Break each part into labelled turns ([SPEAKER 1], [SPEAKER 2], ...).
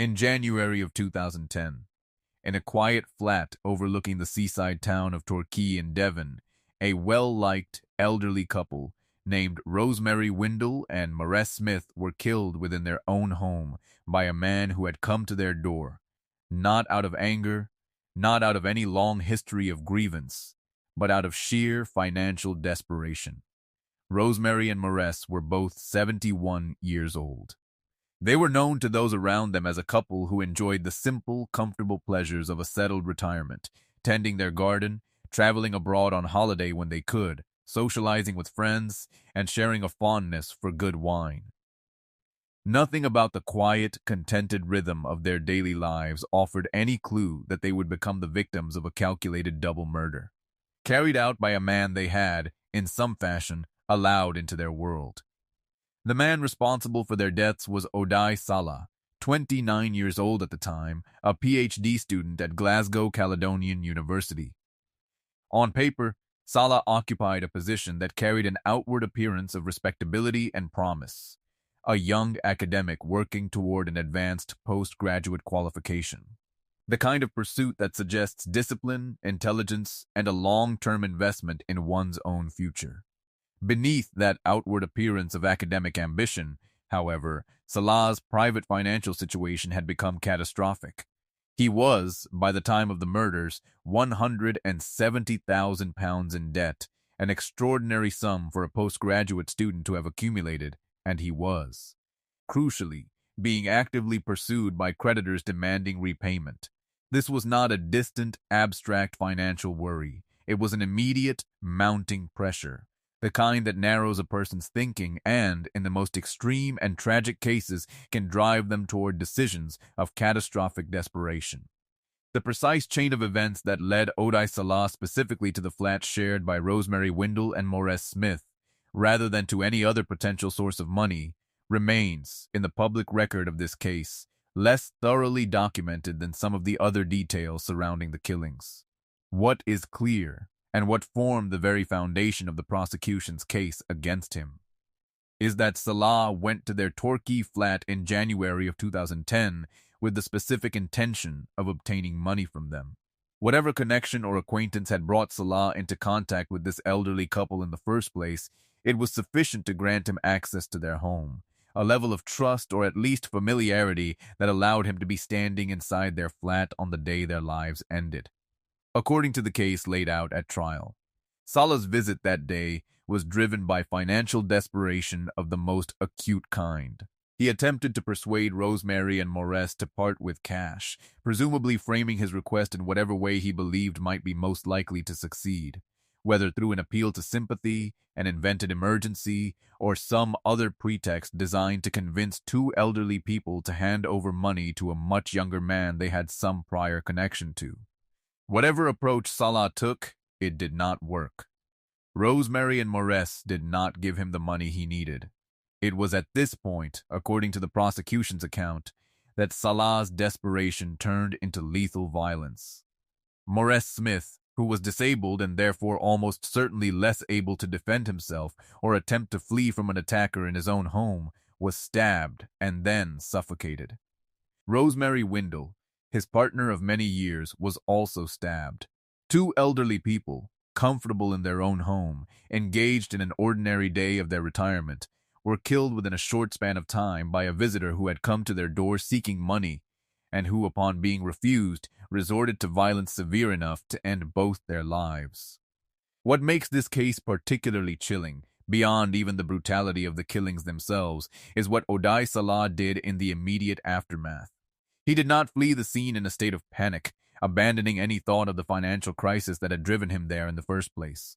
[SPEAKER 1] In January of 2010, in a quiet flat overlooking the seaside town of Torquay in Devon, a well-liked elderly couple named Rosemary Windle and Maurice Smith were killed within their own home by a man who had come to their door, not out of anger, not out of any long history of grievance, but out of sheer financial desperation. Rosemary and Maurice were both 71 years old. They were known to those around them as a couple who enjoyed the simple, comfortable pleasures of a settled retirement, tending their garden, traveling abroad on holiday when they could, socializing with friends, and sharing a fondness for good wine. Nothing about the quiet, contented rhythm of their daily lives offered any clue that they would become the victims of a calculated double murder, carried out by a man they had, in some fashion, allowed into their world. The man responsible for their deaths was Odai Salah, 29 years old at the time, a PhD student at Glasgow Caledonian University. On paper, Salah occupied a position that carried an outward appearance of respectability and promise, a young academic working toward an advanced postgraduate qualification. The kind of pursuit that suggests discipline, intelligence, and a long-term investment in one's own future. Beneath that outward appearance of academic ambition, however, Salah's private financial situation had become catastrophic. He was, by the time of the murders, £170,000 in debt, an extraordinary sum for a postgraduate student to have accumulated, and he was, crucially, being actively pursued by creditors demanding repayment. This was not a distant, abstract financial worry. It was an immediate, mounting pressure, the kind that narrows a person's thinking and, in the most extreme and tragic cases, can drive them toward decisions of catastrophic desperation. The precise chain of events that led Odai Salah specifically to the flat shared by Rosemary Windle and Maurice Smith, rather than to any other potential source of money, remains, in the public record of this case, less thoroughly documented than some of the other details surrounding the killings. What is clear, and what formed the very foundation of the prosecution's case against him, is that Salah went to their Torquay flat in January of 2010 with the specific intention of obtaining money from them. Whatever connection or acquaintance had brought Salah into contact with this elderly couple in the first place, it was sufficient to grant him access to their home, a level of trust or at least familiarity that allowed him to be standing inside their flat on the day their lives ended. According to the case laid out at trial, Salah's visit that day was driven by financial desperation of the most acute kind. He attempted to persuade Rosemary and Maurice to part with cash, presumably framing his request in whatever way he believed might be most likely to succeed, whether through an appeal to sympathy, an invented emergency, or some other pretext designed to convince two elderly people to hand over money to a much younger man they had some prior connection to. Whatever approach Salah took, it did not work. Rosemary and Maurice did not give him the money he needed. It was at this point, according to the prosecution's account, that Salah's desperation turned into lethal violence. Maurice Smith, who was disabled and therefore almost certainly less able to defend himself or attempt to flee from an attacker in his own home, was stabbed and then suffocated. Rosemary Windle, his partner of many years, was also stabbed. Two elderly people, comfortable in their own home, engaged in an ordinary day of their retirement, were killed within a short span of time by a visitor who had come to their door seeking money, and who, upon being refused, resorted to violence severe enough to end both their lives. What makes this case particularly chilling, beyond even the brutality of the killings themselves, is what Odai Salah did in the immediate aftermath. He did not flee the scene in a state of panic, abandoning any thought of the financial crisis that had driven him there in the first place.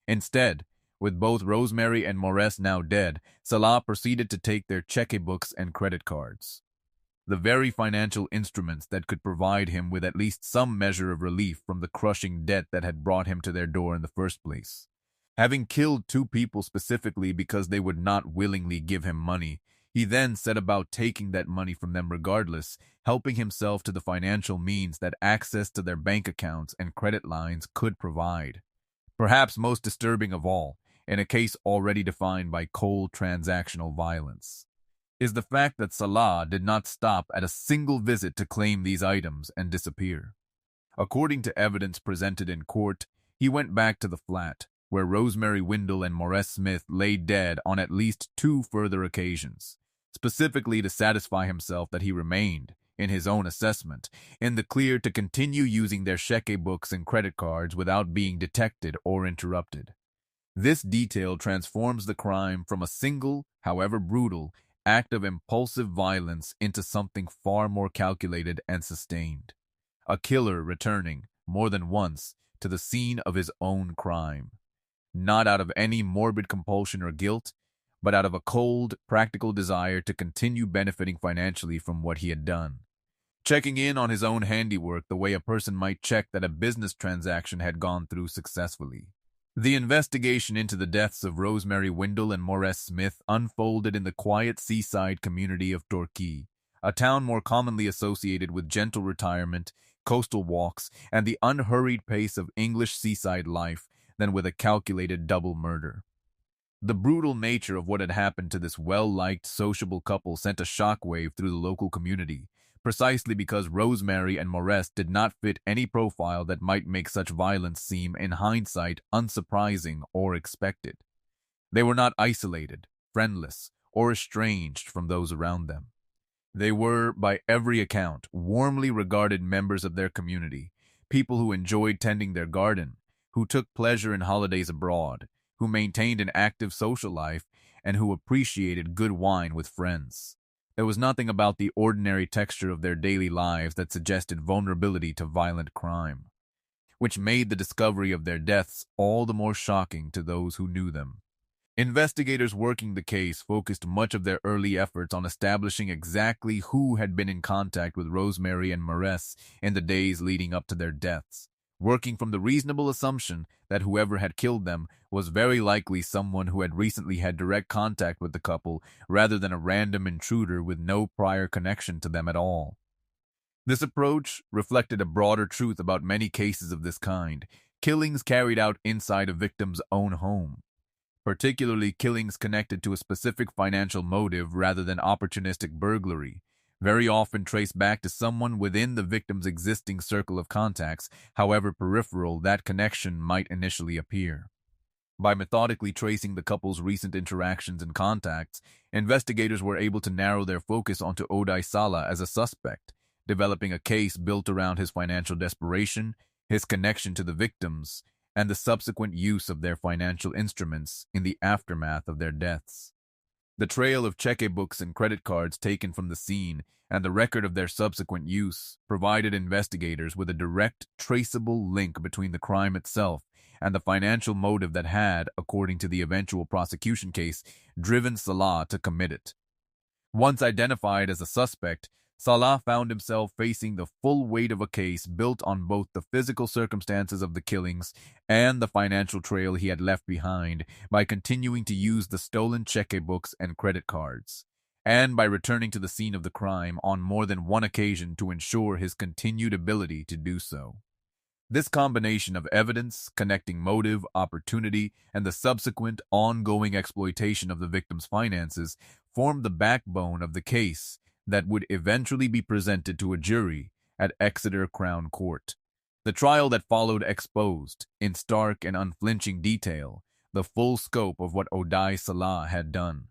[SPEAKER 1] Instead, with both Rosemary and Maurice now dead, Salah proceeded to take their checkbooks and credit cards, the very financial instruments that could provide him with at least some measure of relief from the crushing debt that had brought him to their door in the first place. Having killed two people specifically because they would not willingly give him money, he then set about taking that money from them regardless, helping himself to the financial means that access to their bank accounts and credit lines could provide. Perhaps most disturbing of all, in a case already defined by cold transactional violence. is the fact that Salah did not stop at a single visit to claim these items and disappear. According to evidence presented in court, he went back to the flat, where Rosemary Windle and Maurice Smith lay dead on at least 2 further occasions, specifically to satisfy himself that he remained, in his own assessment, in the clear to continue using their checkbooks and credit cards without being detected or interrupted. This detail transforms the crime from a single, however brutal, act of impulsive violence into something far more calculated and sustained. A killer returning, more than once, to the scene of his own crime, not out of any morbid compulsion or guilt, but out of a cold, practical desire to continue benefiting financially from what he had done. Checking in on his own handiwork the way a person might check that a business transaction had gone through successfully. The investigation into the deaths of Rosemary Windle and Maurice Smith unfolded in the quiet seaside community of Torquay, a town more commonly associated with gentle retirement, coastal walks, and the unhurried pace of English seaside life than with a calculated double murder. The brutal nature of what had happened to this well-liked, sociable couple sent a shockwave through the local community, precisely because Rosemary and Maurice did not fit any profile that might make such violence seem, in hindsight, unsurprising or expected. They were not isolated, friendless, or estranged from those around them. They were, by every account, warmly regarded members of their community, people who enjoyed tending their garden, who took pleasure in holidays abroad, who maintained an active social life, and who appreciated good wine with friends. There was nothing about the ordinary texture of their daily lives that suggested vulnerability to violent crime, which made the discovery of their deaths all the more shocking to those who knew them. Investigators working the case focused much of their early efforts on establishing exactly who had been in contact with Rosemary and Maurice in the days leading up to their deaths, working from the reasonable assumption that whoever had killed them was very likely someone who had recently had direct contact with the couple rather than a random intruder with no prior connection to them at all. This approach reflected a broader truth about many cases of this kind, killings carried out inside a victim's own home, particularly killings connected to a specific financial motive rather than opportunistic burglary, very often traced back to someone within the victim's existing circle of contacts, however peripheral that connection might initially appear. By methodically tracing the couple's recent interactions and contacts, investigators were able to narrow their focus onto Odai Sala as a suspect, developing a case built around his financial desperation, his connection to the victims, and the subsequent use of their financial instruments in the aftermath of their deaths. The trail of checkbooks and credit cards taken from the scene and the record of their subsequent use provided investigators with a direct, traceable link between the crime itself and the financial motive that had, according to the eventual prosecution case, driven Salah to commit it. Once identified as a suspect, Salah found himself facing the full weight of a case built on both the physical circumstances of the killings and the financial trail he had left behind by continuing to use the stolen checkbooks and credit cards, and by returning to the scene of the crime on more than one occasion to ensure his continued ability to do so. This combination of evidence, connecting motive, opportunity, and the subsequent ongoing exploitation of the victim's finances formed the backbone of the case that would eventually be presented to a jury at Exeter Crown Court. The trial that followed exposed, in stark and unflinching detail, the full scope of what Odai Salah had done.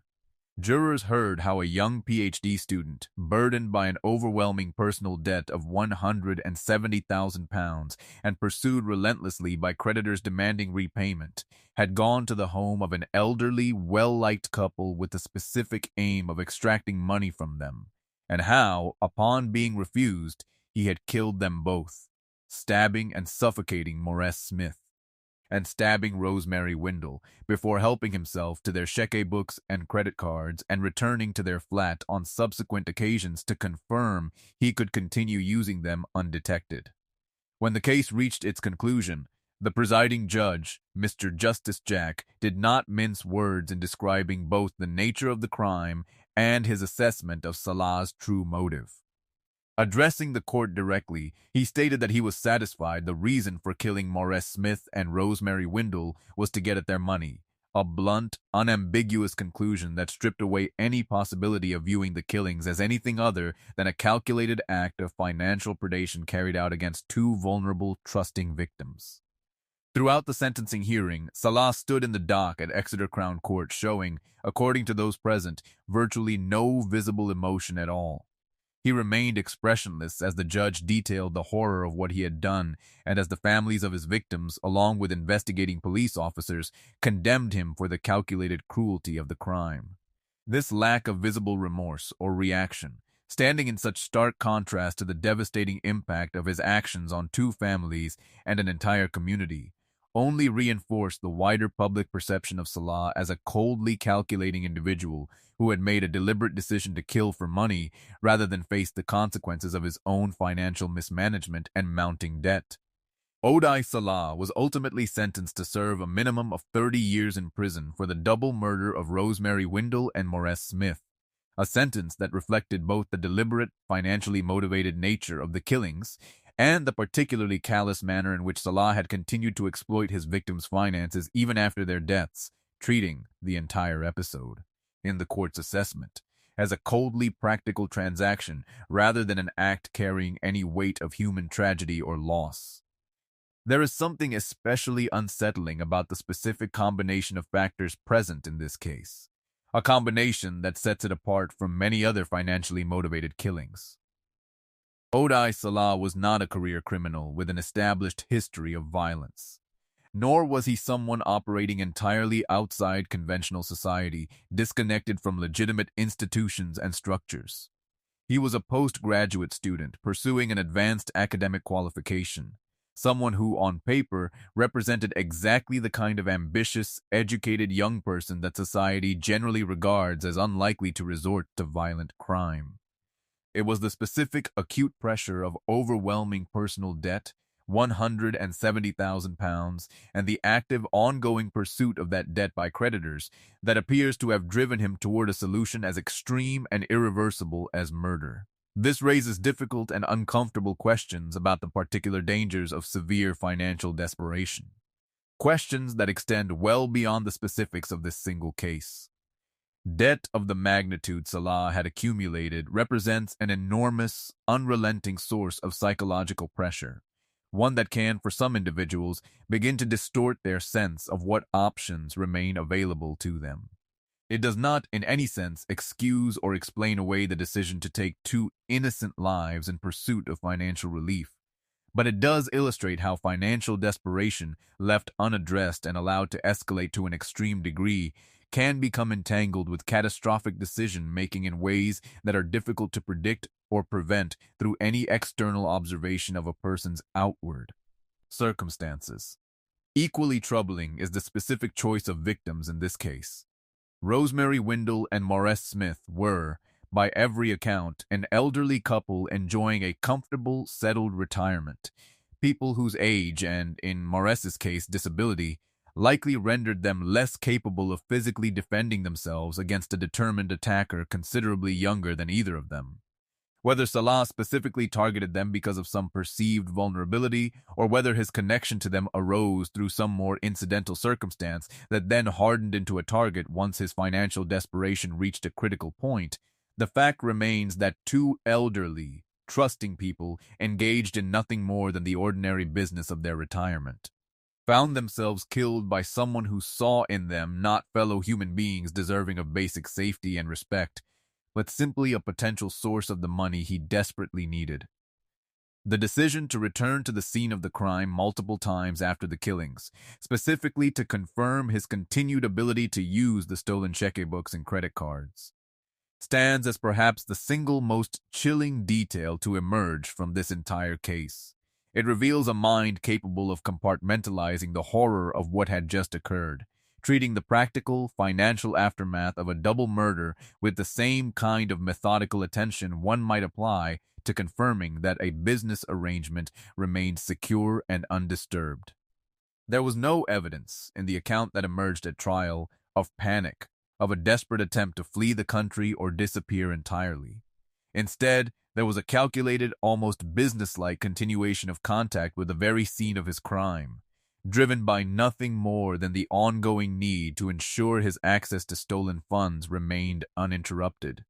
[SPEAKER 1] Jurors heard how a young PhD student, burdened by an overwhelming personal debt of £170,000 and pursued relentlessly by creditors demanding repayment, had gone to the home of an elderly, well-liked couple with the specific aim of extracting money from them, and how, upon being refused, he had killed them both, stabbing and suffocating Maurice Smith, and stabbing Rosemary Windle before helping himself to their checkbooks and credit cards and returning to their flat on subsequent occasions to confirm he could continue using them undetected. When the case reached its conclusion, the presiding judge, Mr. Justice Jack, did not mince words in describing both the nature of the crime and his assessment of Salah's true motive. Addressing the court directly, he stated that he was satisfied the reason for killing Maurice Smith and Rosemary Windle was to get at their money, a blunt, unambiguous conclusion that stripped away any possibility of viewing the killings as anything other than a calculated act of financial predation carried out against two vulnerable, trusting victims. Throughout the sentencing hearing, Salah stood in the dock at Exeter Crown Court showing, according to those present, virtually no visible emotion at all. He remained expressionless as the judge detailed the horror of what he had done and as the families of his victims, along with investigating police officers, condemned him for the calculated cruelty of the crime. This lack of visible remorse or reaction, standing in such stark contrast to the devastating impact of his actions on two families and an entire community, only reinforced the wider public perception of Salah as a coldly calculating individual who had made a deliberate decision to kill for money rather than face the consequences of his own financial mismanagement and mounting debt. Odai Salah was ultimately sentenced to serve a minimum of 30 years in prison for the double murder of Rosemary Windle and Maurice Smith, a sentence that reflected both the deliberate, financially motivated nature of the killings and the particularly callous manner in which Salah had continued to exploit his victims' finances even after their deaths, treating the entire episode, in the court's assessment, as a coldly practical transaction rather than an act carrying any weight of human tragedy or loss. There is something especially unsettling about the specific combination of factors present in this case, a combination that sets it apart from many other financially motivated killings. Odai Salah was not a career criminal with an established history of violence, nor was he someone operating entirely outside conventional society, disconnected from legitimate institutions and structures. He was a postgraduate student pursuing an advanced academic qualification, someone who, on paper, represented exactly the kind of ambitious, educated young person that society generally regards as unlikely to resort to violent crime. It was the specific acute pressure of overwhelming personal debt, £170,000, and the active ongoing pursuit of that debt by creditors that appears to have driven him toward a solution as extreme and irreversible as murder. This raises difficult and uncomfortable questions about the particular dangers of severe financial desperation. Questions that extend well beyond the specifics of this single case. Debt of the magnitude Salah had accumulated represents an enormous, unrelenting source of psychological pressure, one that can, for some individuals, begin to distort their sense of what options remain available to them. It does not, in any sense, excuse or explain away the decision to take two innocent lives in pursuit of financial relief, but it does illustrate how financial desperation, left unaddressed and allowed to escalate to an extreme degree, can become entangled with catastrophic decision-making in ways that are difficult to predict or prevent through any external observation of a person's outward circumstances. Equally troubling is the specific choice of victims in this case. Rosemary Windle and Maurice Smith were, by every account, an elderly couple enjoying a comfortable, settled retirement, people whose age and, in Maurice's case, disability, likely rendered them less capable of physically defending themselves against a determined attacker considerably younger than either of them. Whether Salah specifically targeted them because of some perceived vulnerability, or whether his connection to them arose through some more incidental circumstance that then hardened into a target once his financial desperation reached a critical point, the fact remains that two elderly, trusting people engaged in nothing more than the ordinary business of their retirement found themselves killed by someone who saw in them not fellow human beings deserving of basic safety and respect, but simply a potential source of the money he desperately needed. The decision to return to the scene of the crime multiple times after the killings, specifically to confirm his continued ability to use the stolen checkbooks and credit cards, stands as perhaps the single most chilling detail to emerge from this entire case. It reveals a mind capable of compartmentalizing the horror of what had just occurred, treating the practical, financial aftermath of a double murder with the same kind of methodical attention one might apply to confirming that a business arrangement remained secure and undisturbed. There was no evidence in the account that emerged at trial of panic, of a desperate attempt to flee the country or disappear entirely. Instead, there was a calculated, almost businesslike continuation of contact with the very scene of his crime, driven by nothing more than the ongoing need to ensure his access to stolen funds remained uninterrupted.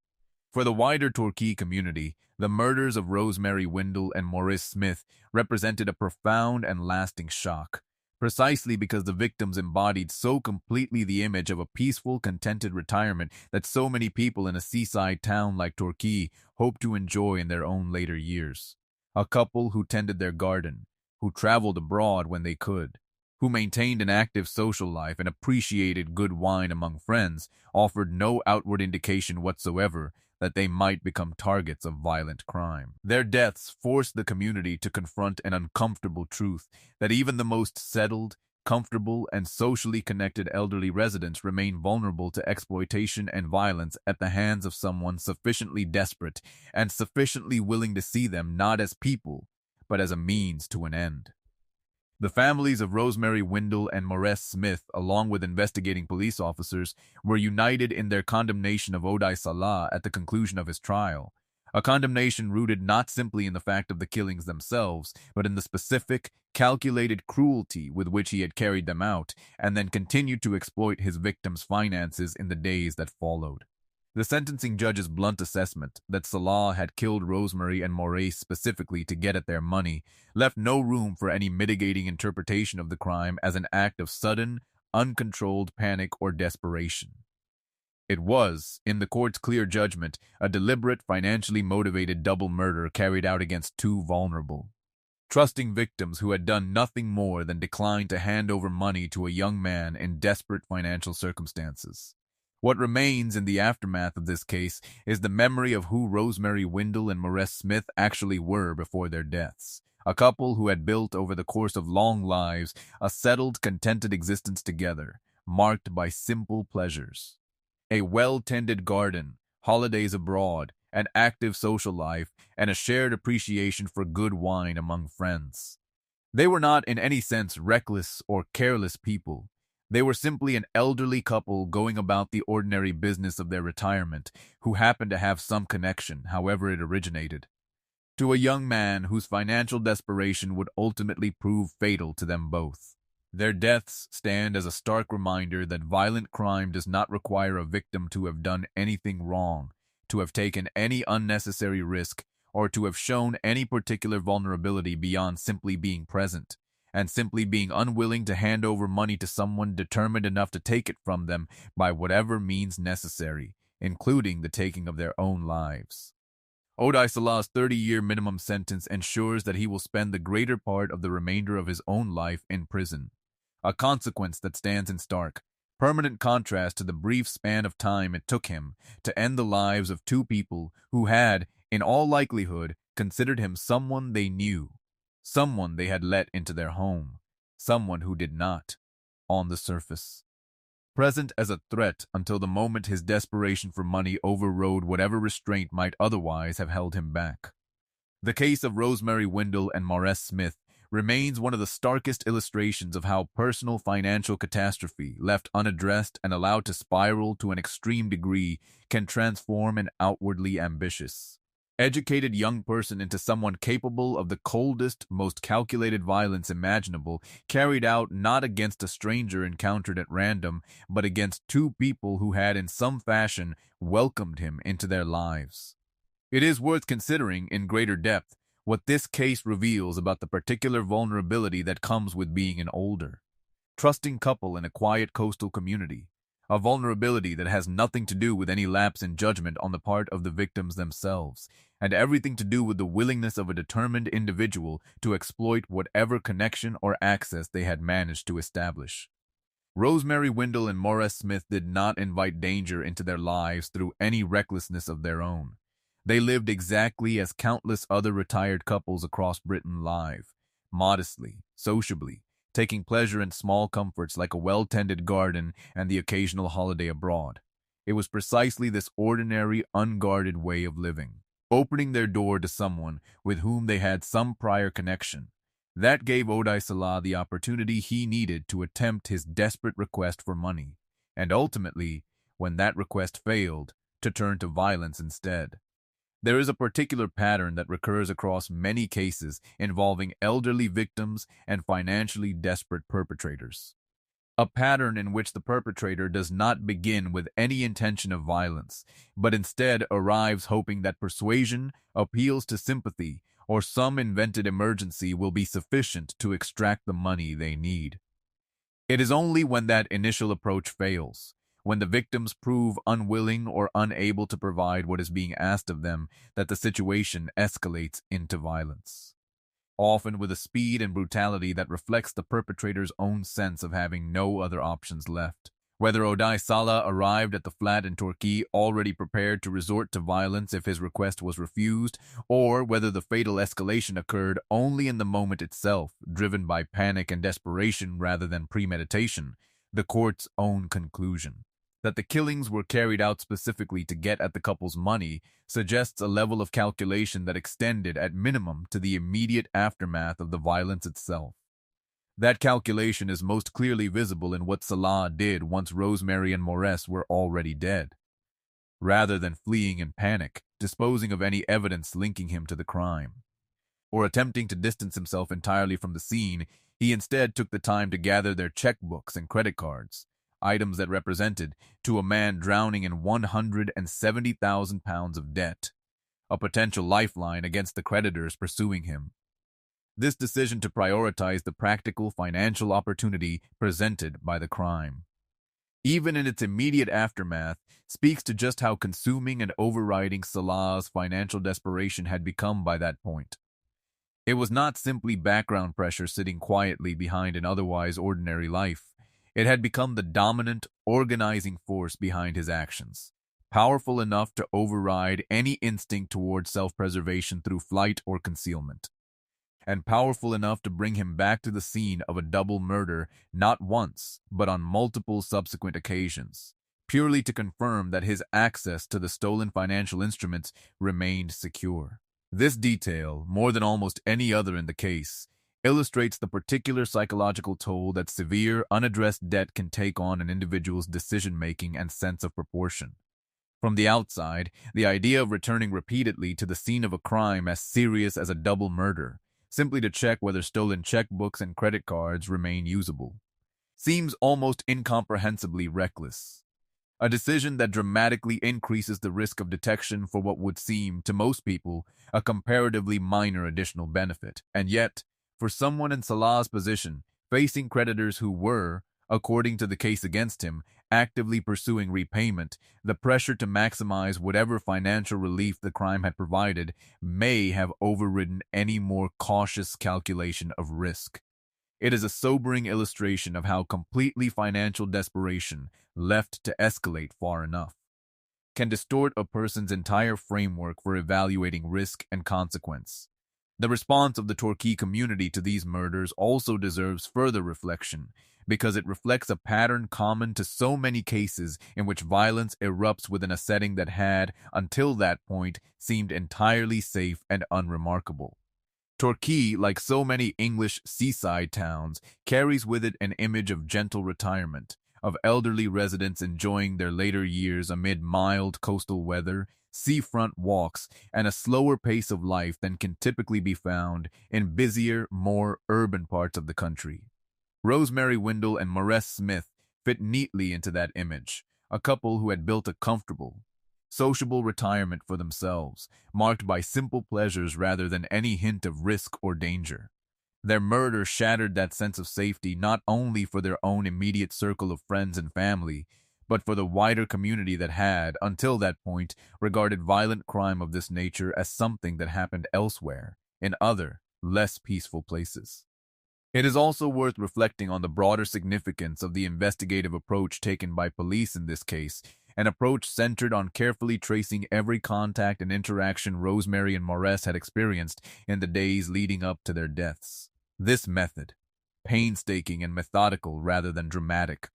[SPEAKER 1] For the wider Torquay community, the murders of Rosemary Windle and Maurice Smith represented a profound and lasting shock, precisely because the victims embodied so completely the image of a peaceful, contented retirement that so many people in a seaside town like Torquay hope to enjoy in their own later years. A couple who tended their garden, who traveled abroad when they could, who maintained an active social life and appreciated good wine among friends, offered no outward indication whatsoever that they might become targets of violent crime. Their deaths forced the community to confront an uncomfortable truth that even the most settled, comfortable, and socially connected elderly residents remain vulnerable to exploitation and violence at the hands of someone sufficiently desperate and sufficiently willing to see them not as people, but as a means to an end. The families of Rosemary Windle and Maurice Smith, along with investigating police officers, were united in their condemnation of Odai Salah at the conclusion of his trial, a condemnation rooted not simply in the fact of the killings themselves, but in the specific, calculated cruelty with which he had carried them out, and then continued to exploit his victims' finances in the days that followed. The sentencing judge's blunt assessment that Salah had killed Rosemary and Maurice specifically to get at their money left no room for any mitigating interpretation of the crime as an act of sudden, uncontrolled panic or desperation. It was, in the court's clear judgment, a deliberate, financially motivated double murder carried out against two vulnerable, trusting victims who had done nothing more than decline to hand over money to a young man in desperate financial circumstances. What remains in the aftermath of this case is the memory of who Rosemary Windle and Maurice Smith actually were before their deaths. A couple who had built over the course of long lives a settled, contented existence together, marked by simple pleasures. A well-tended garden, holidays abroad, an active social life, and a shared appreciation for good wine among friends. They were not in any sense reckless or careless people. They were simply an elderly couple going about the ordinary business of their retirement, who happened to have some connection, however it originated, to a young man whose financial desperation would ultimately prove fatal to them both. Their deaths stand as a stark reminder that violent crime does not require a victim to have done anything wrong, to have taken any unnecessary risk, or to have shown any particular vulnerability beyond simply being present, and simply being unwilling to hand over money to someone determined enough to take it from them by whatever means necessary, including the taking of their own lives. Odai Salah's 30-year minimum sentence ensures that he will spend the greater part of the remainder of his own life in prison, a consequence that stands in stark, permanent contrast to the brief span of time it took him to end the lives of two people who had, in all likelihood, considered him someone they knew, someone they had let into their home, someone who did not, on the surface, present as a threat until the moment his desperation for money overrode whatever restraint might otherwise have held him back. The case of Rosemary Windle and Maurice Smith remains one of the starkest illustrations of how personal financial catastrophe, left unaddressed and allowed to spiral to an extreme degree, can transform an outwardly ambitious, educated young person into someone capable of the coldest, most calculated violence imaginable, carried out not against a stranger encountered at random, but against two people who had in some fashion welcomed him into their lives. It is worth considering in greater depth what this case reveals about the particular vulnerability that comes with being an older, trusting couple in a quiet coastal community, a vulnerability that has nothing to do with any lapse in judgment on the part of the victims themselves, and everything to do with the willingness of a determined individual to exploit whatever connection or access they had managed to establish. Rosemary Windle and Maurice Smith did not invite danger into their lives through any recklessness of their own. They lived exactly as countless other retired couples across Britain live, modestly, sociably, taking pleasure in small comforts like a well-tended garden and the occasional holiday abroad. It was precisely this ordinary, unguarded way of living, opening their door to someone with whom they had some prior connection, that gave Odai Salah the opportunity he needed to attempt his desperate request for money, and ultimately, when that request failed, to turn to violence instead. There is a particular pattern that recurs across many cases involving elderly victims and financially desperate perpetrators. A pattern in which the perpetrator does not begin with any intention of violence, but instead arrives hoping that persuasion, appeals to sympathy, or some invented emergency will be sufficient to extract the money they need. It is only when that initial approach fails, when the victims prove unwilling or unable to provide what is being asked of them, that the situation escalates into violence, often with a speed and brutality that reflects the perpetrator's own sense of having no other options left. Whether Odai Sala arrived at the flat in Torquay already prepared to resort to violence if his request was refused, or whether the fatal escalation occurred only in the moment itself, driven by panic and desperation rather than premeditation, the court's own conclusion that the killings were carried out specifically to get at the couple's money suggests a level of calculation that extended at minimum to the immediate aftermath of the violence itself. That calculation is most clearly visible in what Salah did once Rosemary and Maurice were already dead. Rather than fleeing in panic, disposing of any evidence linking him to the crime, or attempting to distance himself entirely from the scene, he instead took the time to gather their checkbooks and credit cards, items that represented, to a man drowning in £170,000 of debt, a potential lifeline against the creditors pursuing him. This decision to prioritize the practical financial opportunity presented by the crime, even in its immediate aftermath, speaks to just how consuming and overriding Salah's financial desperation had become by that point. It was not simply background pressure sitting quietly behind an otherwise ordinary life. It had become the dominant, organizing force behind his actions, powerful enough to override any instinct toward self-preservation through flight or concealment, and powerful enough to bring him back to the scene of a double murder not once, but on multiple subsequent occasions, purely to confirm that his access to the stolen financial instruments remained secure. This detail, more than almost any other in the case, illustrates the particular psychological toll that severe, unaddressed debt can take on an individual's decision-making and sense of proportion. From the outside, the idea of returning repeatedly to the scene of a crime as serious as a double murder, simply to check whether stolen checkbooks and credit cards remain usable, seems almost incomprehensibly reckless. A decision that dramatically increases the risk of detection for what would seem, to most people, a comparatively minor additional benefit. And yet, for someone in Salah's position, facing creditors who were, according to the case against him, actively pursuing repayment, the pressure to maximize whatever financial relief the crime had provided may have overridden any more cautious calculation of risk. It is a sobering illustration of how completely financial desperation, left to escalate far enough, can distort a person's entire framework for evaluating risk and consequence. The response of the Torquay community to these murders also deserves further reflection, because it reflects a pattern common to so many cases in which violence erupts within a setting that had, until that point, seemed entirely safe and unremarkable. Torquay, like so many English seaside towns, carries with it an image of gentle retirement, of elderly residents enjoying their later years amid mild coastal weather, seafront walks, and a slower pace of life than can typically be found in busier, more urban parts of the country. Rosemary Windle and Maurice Smith fit neatly into that image, a couple who had built a comfortable, sociable retirement for themselves, marked by simple pleasures rather than any hint of risk or danger. Their murder shattered that sense of safety not only for their own immediate circle of friends and family, but for the wider community that had, until that point, regarded violent crime of this nature as something that happened elsewhere, in other, less peaceful places. It is also worth reflecting on the broader significance of the investigative approach taken by police in this case, an approach centered on carefully tracing every contact and interaction Rosemary and Maurice had experienced in the days leading up to their deaths. This method, painstaking and methodical rather than dramatic,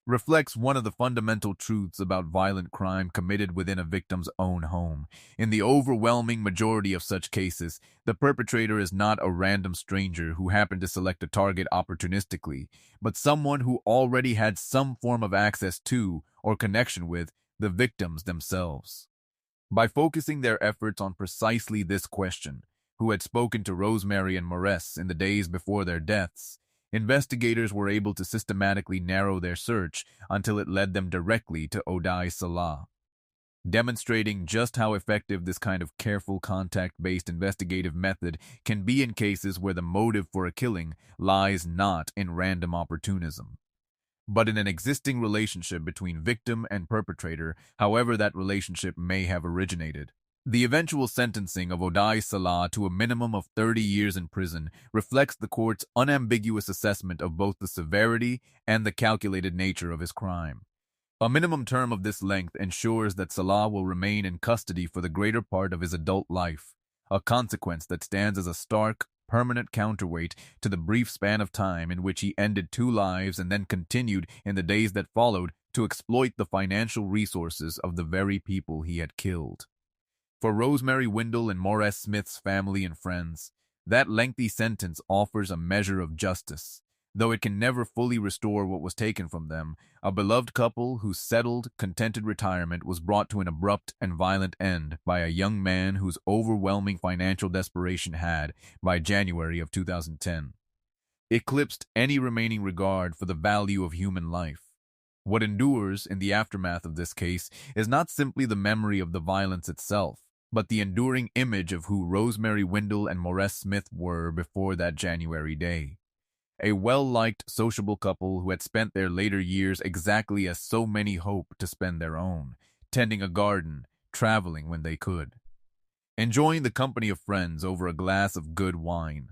[SPEAKER 1] reflects one of the fundamental truths about violent crime committed within a victim's own home. In the overwhelming majority of such cases, the perpetrator is not a random stranger who happened to select a target opportunistically, but someone who already had some form of access to or connection with the victims themselves. By focusing their efforts on precisely this question, who had spoken to Rosemary and Maurice in the days before their deaths, investigators were able to systematically narrow their search until it led them directly to Oday Salah, demonstrating just how effective this kind of careful contact-based investigative method can be in cases where the motive for a killing lies not in random opportunism, but in an existing relationship between victim and perpetrator, however that relationship may have originated. The eventual sentencing of Oday Salah to a minimum of 30 years in prison reflects the court's unambiguous assessment of both the severity and the calculated nature of his crime. A minimum term of this length ensures that Salah will remain in custody for the greater part of his adult life, a consequence that stands as a stark, permanent counterweight to the brief span of time in which he ended 2 lives and then continued in the days that followed to exploit the financial resources of the very people he had killed. For Rosemary Windle and Maurice Smith's family and friends, that lengthy sentence offers a measure of justice. Though it can never fully restore what was taken from them, a beloved couple whose settled, contented retirement was brought to an abrupt and violent end by a young man whose overwhelming financial desperation had, by January of 2010, eclipsed any remaining regard for the value of human life. What endures in the aftermath of this case is not simply the memory of the violence itself, but the enduring image of who Rosemary Windle and Maurice Smith were before that January day. A well-liked, sociable couple who had spent their later years exactly as so many hope to spend their own, tending a garden, traveling when they could, enjoying the company of friends over a glass of good wine.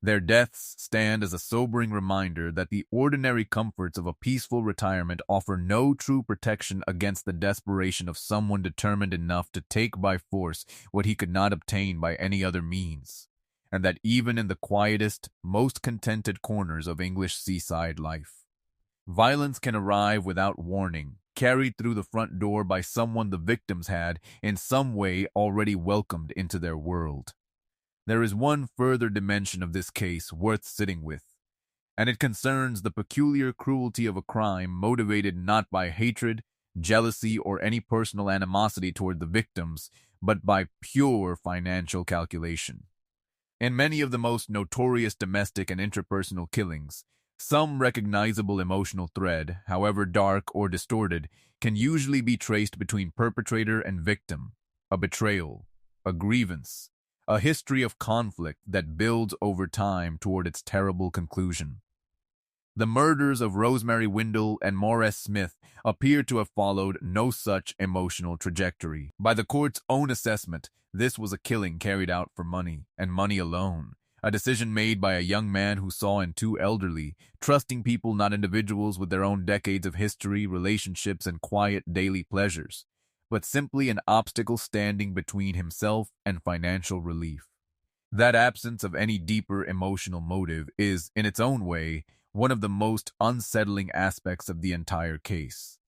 [SPEAKER 1] Their deaths stand as a sobering reminder that the ordinary comforts of a peaceful retirement offer no true protection against the desperation of someone determined enough to take by force what he could not obtain by any other means, and that even in the quietest, most contented corners of English seaside life, violence can arrive without warning, carried through the front door by someone the victims had, in some way, already welcomed into their world. There is one further dimension of this case worth sitting with, and it concerns the peculiar cruelty of a crime motivated not by hatred, jealousy, or any personal animosity toward the victims, but by pure financial calculation. In many of the most notorious domestic and interpersonal killings, some recognizable emotional thread, however dark or distorted, can usually be traced between perpetrator and victim, a betrayal, a grievance, a history of conflict that builds over time toward its terrible conclusion. The murders of Rosemary Windle and Maurice Smith appear to have followed no such emotional trajectory. By the court's own assessment, this was a killing carried out for money, and money alone, a decision made by a young man who saw in 2 elderly, trusting people, not individuals with their own decades of history, relationships, and quiet daily pleasures, but simply an obstacle standing between himself and financial relief. That absence of any deeper emotional motive is, in its own way, one of the most unsettling aspects of the entire case.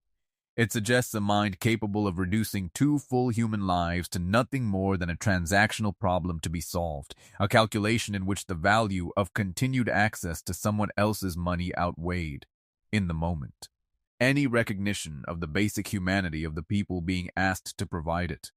[SPEAKER 1] It suggests a mind capable of reducing 2 full human lives to nothing more than a transactional problem to be solved, a calculation in which the value of continued access to someone else's money outweighed, in the moment, any recognition of the basic humanity of the people being asked to provide it.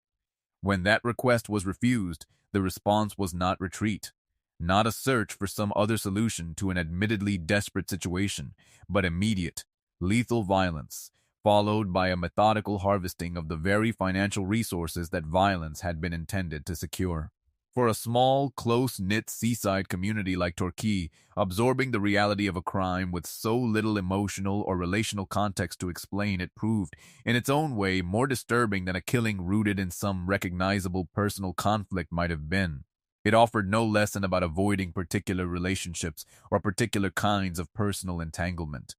[SPEAKER 1] When that request was refused, the response was not retreat, not a search for some other solution to an admittedly desperate situation, but immediate, lethal violence, followed by a methodical harvesting of the very financial resources that violence had been intended to secure. For a small, close-knit seaside community like Torquay, absorbing the reality of a crime with so little emotional or relational context to explain it proved, in its own way, more disturbing than a killing rooted in some recognizable personal conflict might have been. It offered no lesson about avoiding particular relationships or particular kinds of personal entanglement.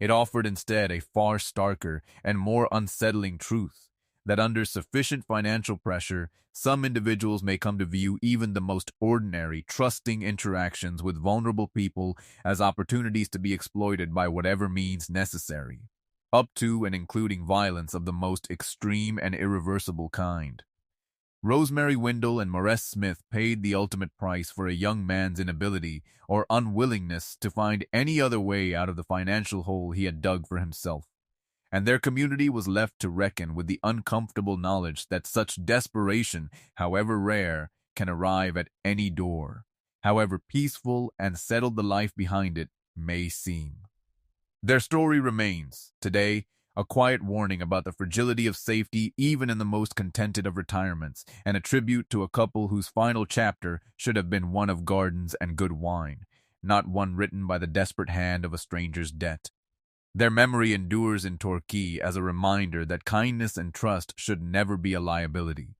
[SPEAKER 1] It offered instead a far starker and more unsettling truth, that under sufficient financial pressure, some individuals may come to view even the most ordinary, trusting interactions with vulnerable people as opportunities to be exploited by whatever means necessary, up to and including violence of the most extreme and irreversible kind. Rosemary Windle and Maurice Smith paid the ultimate price for a young man's inability or unwillingness to find any other way out of the financial hole he had dug for himself. and their community was left to reckon with the uncomfortable knowledge that such desperation, however rare, can arrive at any door, however peaceful and settled the life behind it may seem. Their story remains, today, a quiet warning about the fragility of safety even in the most contented of retirements, and a tribute to a couple whose final chapter should have been one of gardens and good wine, not one written by the desperate hand of a stranger's debt. Their memory endures in Torquay as a reminder that kindness and trust should never be a liability,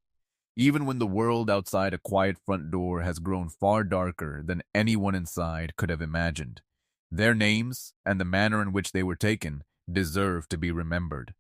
[SPEAKER 1] even when the world outside a quiet front door has grown far darker than anyone inside could have imagined. Their names, and the manner in which they were taken, deserve to be remembered.